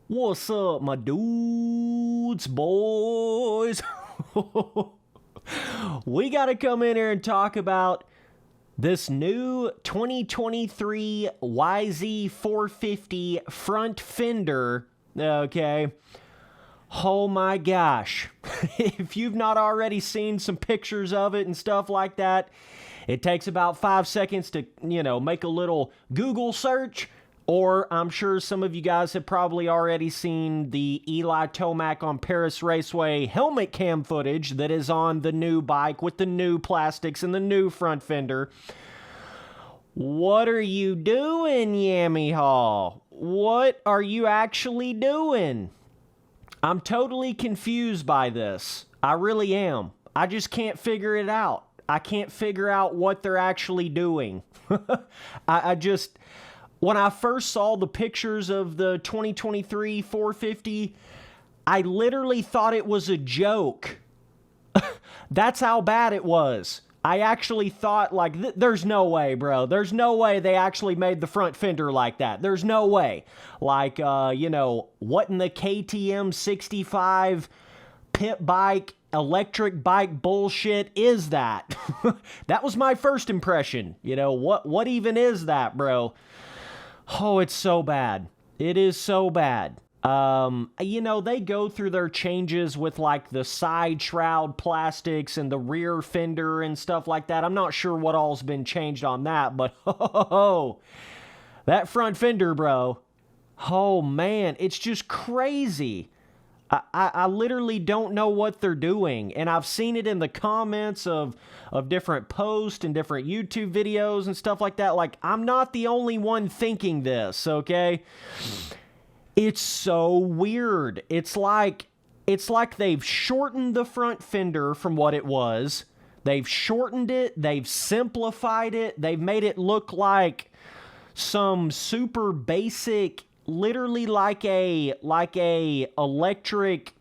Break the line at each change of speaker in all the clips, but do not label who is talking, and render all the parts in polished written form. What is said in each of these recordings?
What's up, my dudes, boys? We got to come in here and talk about this new 2023 YZ450 front fender, okay? Oh my gosh. If you've not already seen some pictures of it and stuff like that, it takes about 5 seconds to, make a little Google search. Or I'm sure some of you guys have probably already seen the Eli Tomac on Parris Raceway helmet cam footage that is on the new bike with the new plastics and the new front fender. What are you doing, Yamaha? What are you actually doing? I'm totally confused by this. I really am. I just can't figure it out. I can't figure out what they're actually doing. When I first saw the pictures of the 2023 450, I literally thought it was a joke. That's how bad it was. I actually thought, there's no way, bro. There's no way they actually made the front fender like that. There's no way. What in the KTM 65 pit bike, electric bike bullshit is that? That was my first impression. What even is that, bro? Oh, it's so bad. It is so bad. They go through their changes with the side shroud plastics and the rear fender and stuff like that. I'm not sure what all's been changed on that, but that front fender, bro. Oh man, it's just crazy. I literally don't know what they're doing, and I've seen it in the comments of different posts and different YouTube videos and stuff like that. I'm not the only one thinking this, okay? It's so weird. It's like they've shortened the front fender from what it was. They've shortened it. They've simplified it. They've made it look like some super basic, literally like a electric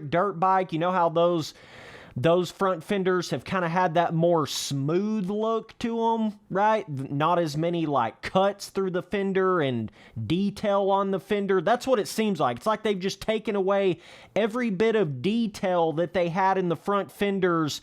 dirt bike. You know how those front fenders have kind of had that more smooth look to them, right? Not as many cuts through the fender and detail on the fender. That's what it seems like. It's like they've just taken away every bit of detail that they had in the front fenders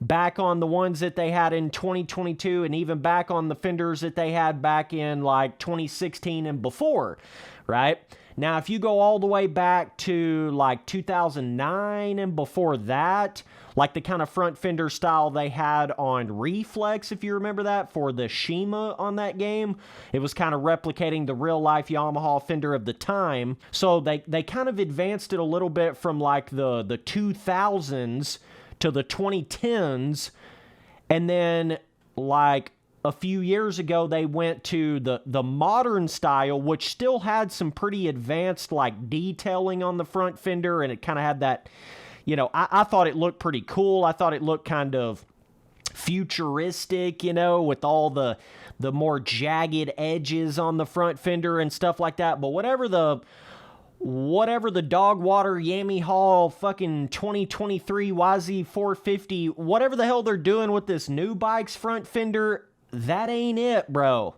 back on the ones that they had in 2022 and even back on the fenders that they had back in 2016 and before, right? Now, if you go all the way back to 2009 and before that, the kind of front fender style they had on Reflex, if you remember that, for the Shima on that game, it was kind of replicating the real-life Yamaha fender of the time. So they kind of advanced it a little bit from the 2000s to the 2010s, and then a few years ago they went to the modern style, which still had some pretty advanced detailing on the front fender, and it kind of had that, I thought it looked pretty cool. I thought it looked kind of futuristic, with all the more jagged edges on the front fender and stuff like that. But whatever the dog water Yamaha fucking 2023 YZ450, whatever the hell they're doing with this new bike's front fender, that ain't it, bro.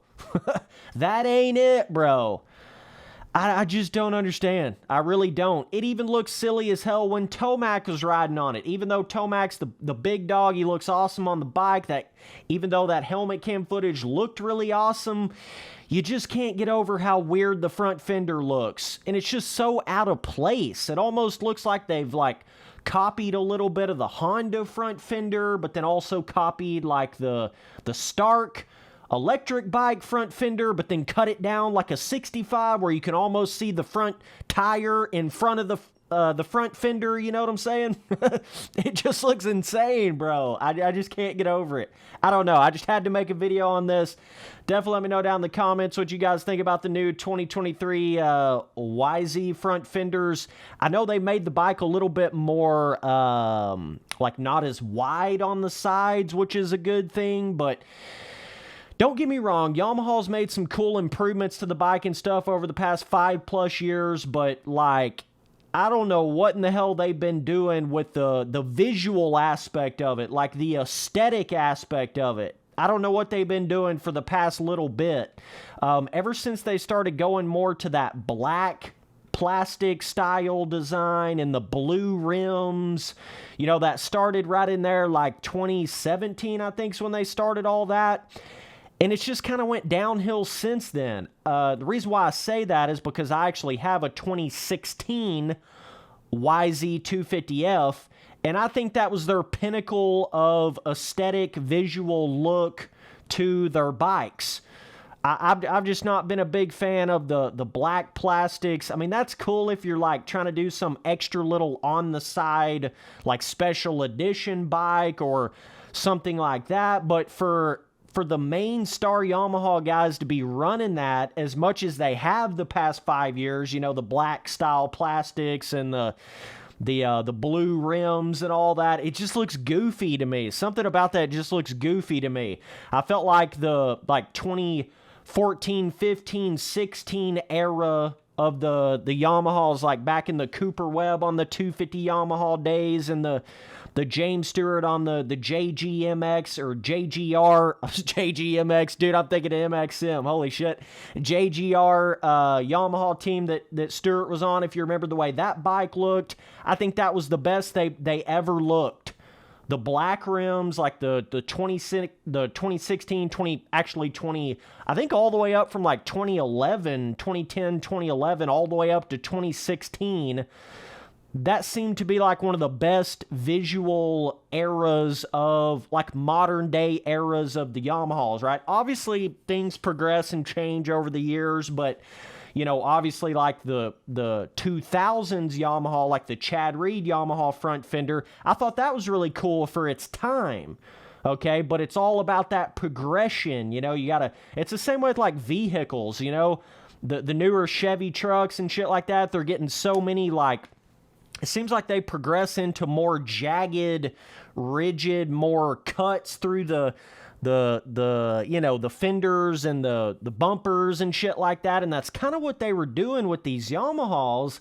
That ain't it, bro. I just don't understand. I really don't. It even looks silly as hell when Tomac was riding on it. Even though Tomac's the big dog, he looks awesome on the bike. Even though that helmet cam footage looked really awesome, you just can't get over how weird the front fender looks. And it's just so out of place. It almost looks like they've copied a little bit of the Honda front fender, but then also copied the Stark electric bike front fender, but then cut it down like a 65 where you can almost see the front tire in front of the front fender, you know what I'm saying? It just looks insane, bro. I just can't get over it. I don't know. I just had to make a video on this. Definitely let me know down in the comments what you guys think about the new 2023 YZ front fenders. I know they made the bike a little bit more, not as wide on the sides, which is a good thing, but don't get me wrong, Yamaha's made some cool improvements to the bike and stuff over the past 5+ years, but I don't know what in the hell they've been doing with the visual aspect of it, the aesthetic aspect of it. I don't know what they've been doing for the past little bit. Ever since they started going more to that black plastic style design and the blue rims, you know, that started right in there like 2017, I think, is when they started all that. And it's just kind of went downhill since then. The reason why I say that is because I actually have a 2016 YZ450F, and I think that was their pinnacle of aesthetic, visual look to their bikes. I've just not been a big fan of the black plastics. I mean, that's cool if you're like trying to do some extra little on the side, like special edition bike or something like that. But for the main star Yamaha guys to be running that as much as they have the past 5 years, you know, the black style plastics and the blue rims and all that, it just looks goofy to me. Something about that just looks goofy to me. I felt like the 2014, 15, 16 era of the Yamahas, like back in the Cooper Webb on the 250 Yamaha days and the James Stewart on the JGMX or JGR, JGMX, dude, I'm thinking of MXM, holy shit. JGR Yamaha team that Stewart was on, if you remember the way that bike looked, I think that was the best they ever looked. The black rims, like the 2016, 20, I think all the way up from like 2011, 2010, 2011, all the way up to 2016, that seemed to be like one of the best visual eras of, like, modern day eras of the Yamahas, right? Obviously, things progress and change over the years, but, you know, obviously, like the 2000s Yamaha, like the Chad Reed Yamaha front fender, I thought that was really cool for its time. Okay, but it's all about that progression, you know, it's the same with like vehicles, you know, the newer Chevy trucks and shit like that, they're getting so many, like, it seems like they progress into more jagged, rigid, more cuts through the you know, the fenders and the bumpers and shit like that, and that's kind of what they were doing with these Yamahas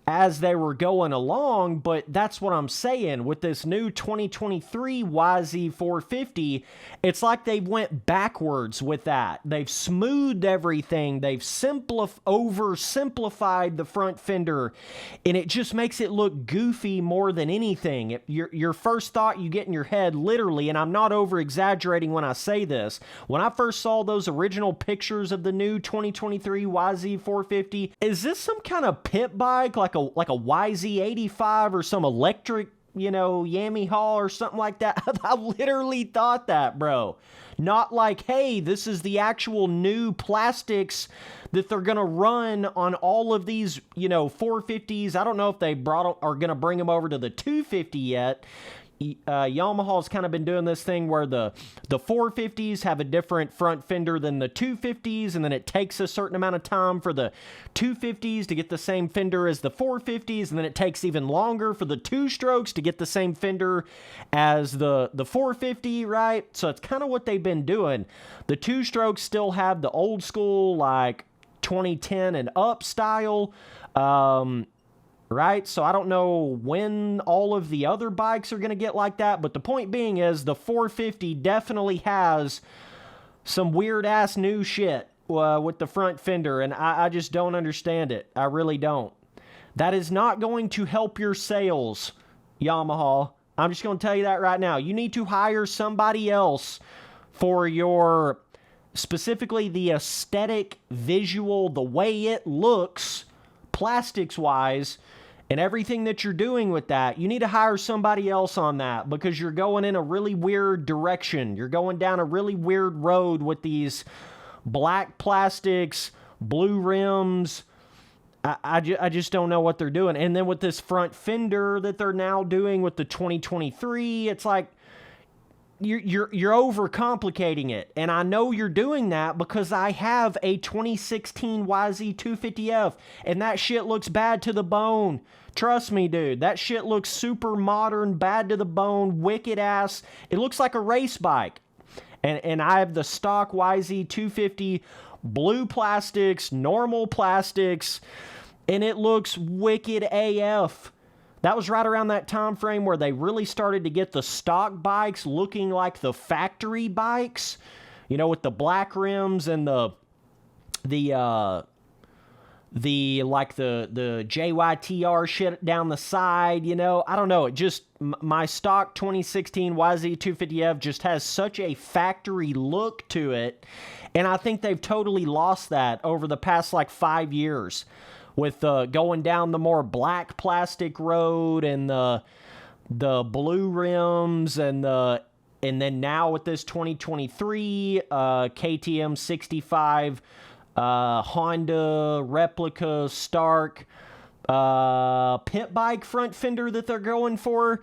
as they were going along. But that's what I'm saying with this new 2023 YZ450, it's like they went backwards with that. They've smoothed everything, they've oversimplified the front fender, and it just makes it look goofy more than anything. Your first thought you get in your head, literally, and I'm not over exaggerating when I say this, when I first saw those original pictures of the new 2023 YZ450, is this some kind of pit bike, like a YZ85 or some electric, you know, Yamaha or something like that? I literally thought that, bro. Not like, hey, this is the actual new plastics that they're going to run on all of these, you know, 450s. I don't know if they are going to bring them over to the 250 yet. Yamaha's kind of been doing this thing where the 450s have a different front fender than the 250s, and then it takes a certain amount of time for the 250s to get the same fender as the 450s, and then it takes even longer for the two strokes to get the same fender as the 450, right? So it's kind of what they've been doing. The two strokes still have the old school, like 2010 and up style, right? So I don't know when all of the other bikes are going to get like that, but the point being is the 450 definitely has some weird-ass new shit with the front fender, and I just don't understand it. I really don't. That is not going to help your sales, Yamaha. I'm just going to tell you that right now. You need to hire somebody else for your, specifically the aesthetic, visual, the way it looks, plastics-wise, and everything that you're doing with that. You need to hire somebody else on that, because you're going in a really weird direction. You're going down a really weird road with these black plastics, blue rims. I just don't know what they're doing. And then with this front fender that they're now doing with the 2023, it's like, you're overcomplicating it. And I know you're doing that because I have a 2016 YZ450F, and that shit looks bad to the bone. Trust me, dude. That shit looks super modern, bad to the bone, wicked ass. It looks like a race bike. And I have the stock YZ450, blue plastics, normal plastics, and it looks wicked AF. That was right around that time frame where they really started to get the stock bikes looking like the factory bikes, you know, with the black rims and the JYTR shit down the side, you know. I don't know, it just, my stock 2016 YZ450F just has such a factory look to it, and I think they've totally lost that over the past like 5 years with going down the more black plastic road and the blue rims and then now with this 2023 KTM 65 Honda replica Stark pit bike front fender that they're going for.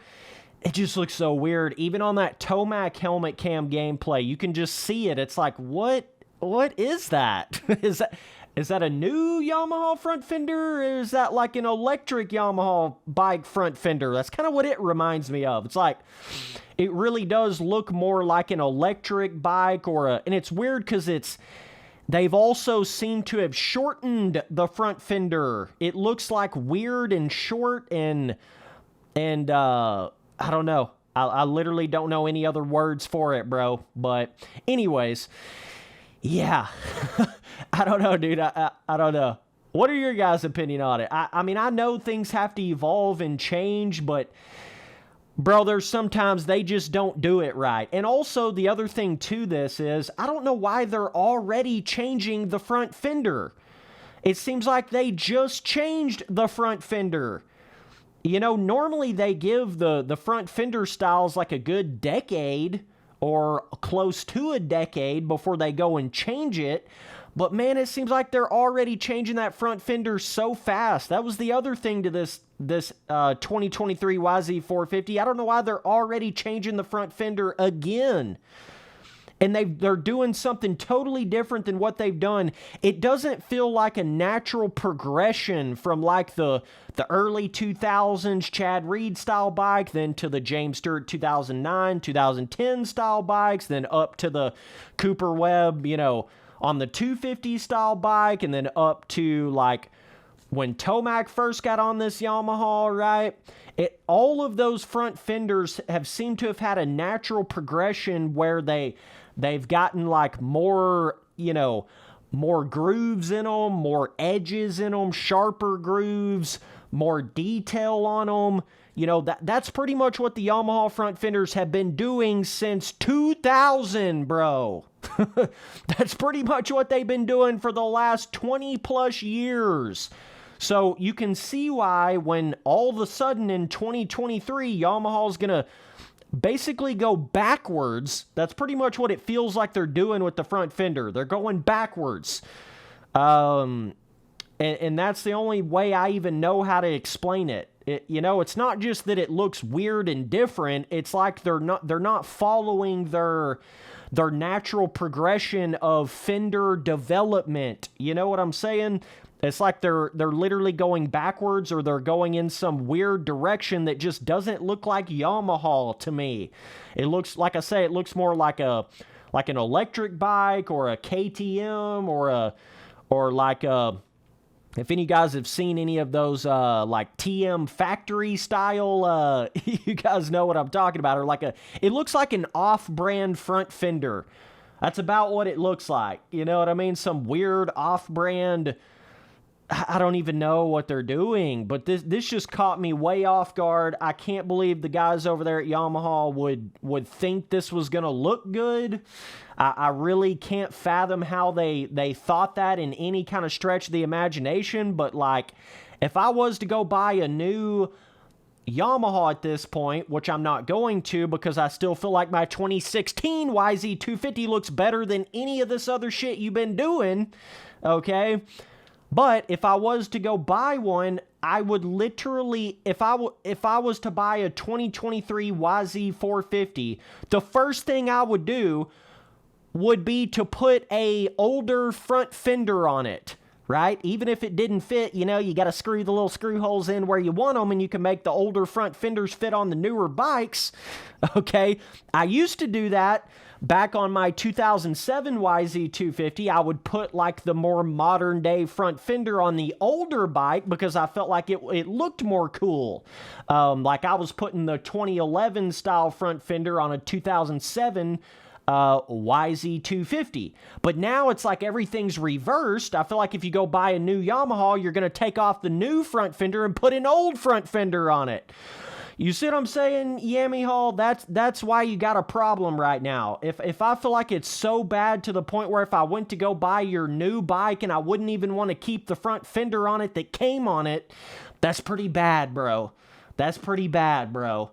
It just looks so weird. Even on that Tomac helmet cam gameplay, you can just see it. It's like, what is that? Is that a new Yamaha front fender, or is that like an electric Yamaha bike front fender? That's kind of what it reminds me of. It's like, it really does look more like an electric bike and it's weird because they've also seemed to have shortened the front fender. It looks like weird and short and I don't know. I literally don't know any other words for it, bro. But anyways, yeah. I don't know, dude. I don't know. What are your guys' opinion on it? I mean, I know things have to evolve and change, but bro, there's sometimes they just don't do it right. And also, the other thing to this is, I don't know why they're already changing the front fender. It seems like they just changed the front fender. You know, normally they give the front fender styles like a good decade or close to a decade before they go and change it. But man, it seems like they're already changing that front fender so fast. That was the other thing to this 2023 YZ450. I don't know why they're already changing the front fender again. And they're doing something totally different than what they've done. It doesn't feel like a natural progression from like the early 2000s Chad Reed style bike, then to the James Stewart 2009, 2010 style bikes, then up to the Cooper Webb, you know, on the 250 style bike, and then up to like when Tomac first got on this Yamaha, right? All of those front fenders have seemed to have had a natural progression where they've gotten like more, you know, more grooves in them, more edges in them, sharper grooves, more detail on them. You know, that's pretty much what the Yamaha front fenders have been doing since 2000, bro. That's pretty much what they've been doing for the last 20 plus years. So you can see why when all of a sudden in 2023, Yamaha's going to basically go backwards. That's pretty much what it feels like they're doing with the front fender. They're going backwards. And that's the only way I even know how to explain it. You know, it's not just that it looks weird and different. It's like they're not following their natural progression of fender development. You know what I'm saying? It's like they're literally going backwards, or they're going in some weird direction that just doesn't look like Yamaha to me. It looks, like I say, it looks more like an electric bike or a KTM or like a, if any of you guys have seen any of those like TM factory style, you guys know what I'm talking about. Or it looks like an off-brand front fender. That's about what it looks like. You know what I mean? Some weird off-brand, I don't even know what they're doing, but this just caught me way off guard. I can't believe the guys over there at Yamaha would think this was going to look good. I really can't fathom how they thought that in any kind of stretch of the imagination, but like, if I was to go buy a new Yamaha at this point, which I'm not going to because I still feel like my 2016 YZ450 looks better than any of this other shit you've been doing, okay? But if I was to go buy one, I would literally, if I was to buy a 2023 YZ450, the first thing I would do would be to put a older front fender on it, right? Even if it didn't fit, you know, you got to screw the little screw holes in where you want them, and you can make the older front fenders fit on the newer bikes, okay? I used to do that, back on my 2007 YZ450, I would put like the more modern day front fender on the older bike because I felt like it looked more cool. Like I was putting the 2011 style front fender on a 2007 YZ450. But now it's like everything's reversed. I feel like if you go buy a new Yamaha, you're going to take off the new front fender and put an old front fender on it. You see what I'm saying, Yamaha? That's why you got a problem right now. If I feel like it's so bad to the point where if I went to go buy your new bike and I wouldn't even want to keep the front fender on it that came on it, that's pretty bad, bro. That's pretty bad, bro.